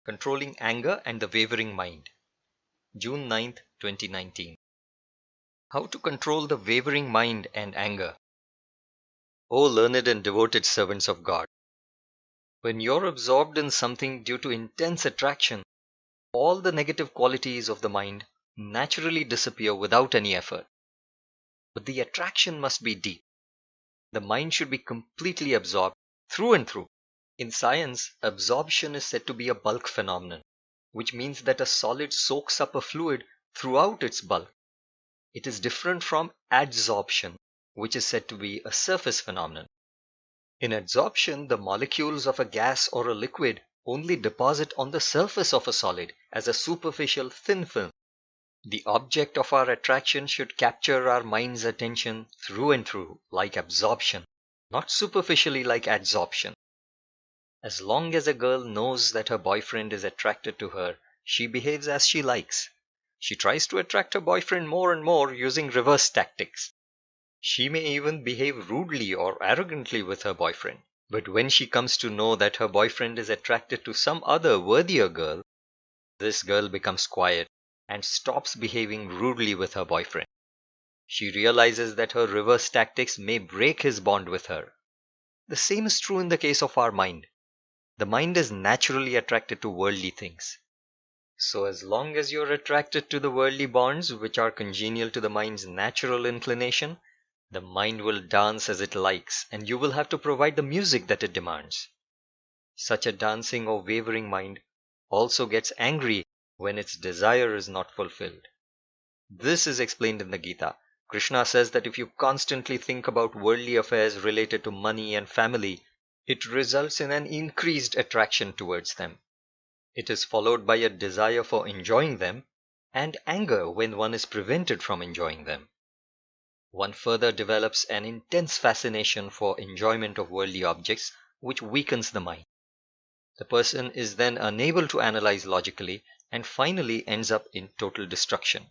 Controlling Anger and the Wavering Mind. June 9th, 2019. How to control the wavering mind and anger. O learned and devoted servants of God! When you're absorbed in something due to intense attraction, all the negative qualities of the mind naturally disappear without any effort. But the attraction must be deep. The mind should be completely absorbed through and through. In science, absorption is said to be a bulk phenomenon, which means that a solid soaks up a fluid throughout its bulk. It is different from adsorption, which is said to be a surface phenomenon. In adsorption, the molecules of a gas or a liquid only deposit on the surface of a solid as a superficial thin film. The object of our attraction should capture our mind's attention through and through, like absorption, not superficially like adsorption. As long as a girl knows that her boyfriend is attracted to her, she behaves as she likes. She tries to attract her boyfriend more and more using reverse tactics. She may even behave rudely or arrogantly with her boyfriend. But when she comes to know that her boyfriend is attracted to some other worthier girl, this girl becomes quiet and stops behaving rudely with her boyfriend. She realizes that her reverse tactics may break his bond with her. The same is true in the case of our mind. The mind is naturally attracted to worldly things. So as long as you're attracted to the worldly bonds which are congenial to the mind's natural inclination, the mind will dance as it likes, and you will have to provide the music that it demands. Such a dancing or wavering mind also gets angry when its desire is not fulfilled. This is explained in the Gita. Krishna says that if you constantly think about worldly affairs related to money and family, it results in an increased attraction towards them. It is followed by a desire for enjoying them and anger when one is prevented from enjoying them. One further develops an intense fascination for enjoyment of worldly objects, which weakens the mind. The person is then unable to analyze logically and finally ends up in total destruction.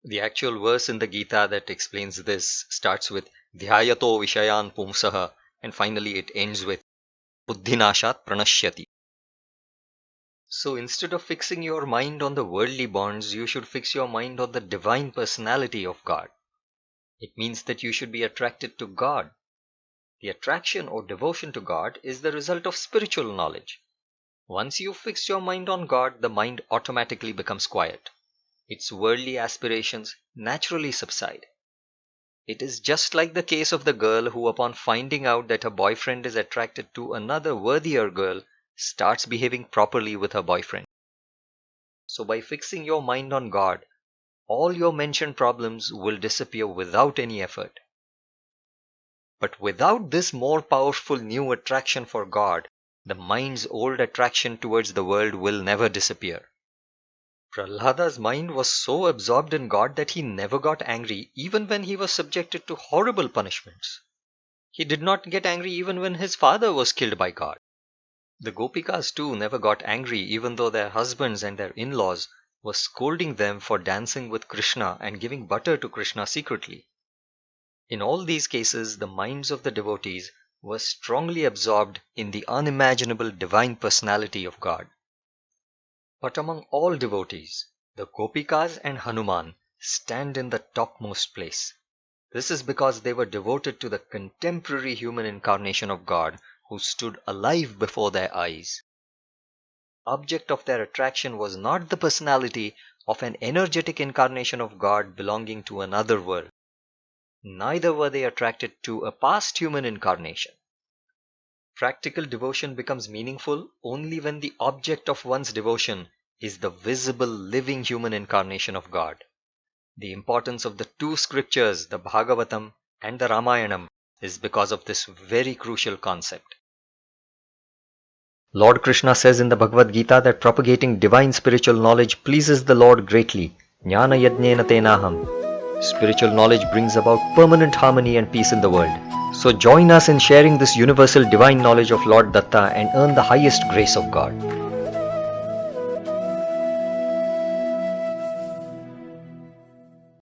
The actual verse in the Gita that explains this starts with Dhyayato Vishayan Pumsaha, and finally it ends with Buddhinashat Pranashyati. So instead of fixing your mind on the worldly bonds, you should fix your mind on the divine personality of God. It means that you should be attracted to God. The attraction or devotion to God is the result of spiritual knowledge. Once you fix your mind on God, the mind automatically becomes quiet. Its worldly aspirations naturally subside. It is just like the case of the girl who, upon finding out that her boyfriend is attracted to another worthier girl, starts behaving properly with her boyfriend. So by fixing your mind on God, all your mentioned problems will disappear without any effort. But without this more powerful new attraction for God, the mind's old attraction towards the world will never disappear. Prahlada's mind was so absorbed in God that he never got angry even when he was subjected to horrible punishments. He did not get angry even when his father was killed by God. The Gopikas too never got angry even though their husbands and their in-laws were scolding them for dancing with Krishna and giving butter to Krishna secretly. In all these cases, the minds of the devotees were strongly absorbed in the unimaginable divine personality of God. But among all devotees, the Gopikas and Hanuman stand in the topmost place. This is because they were devoted to the contemporary human incarnation of God who stood alive before their eyes. Object of their attraction was not the personality of an energetic incarnation of God belonging to another world. Neither were they attracted to a past human incarnation. Practical devotion becomes meaningful only when the object of one's devotion is the visible living human incarnation of God. The importance of the two scriptures, the Bhagavatam and the Ramayanam, is because of this very crucial concept. Lord Krishna says in the Bhagavad Gita that propagating divine spiritual knowledge pleases the Lord greatly. Jnana yajnena tenaham. Spiritual knowledge brings about permanent harmony and peace in the world. So join us in sharing this universal divine knowledge of Lord Datta and earn the highest grace of God.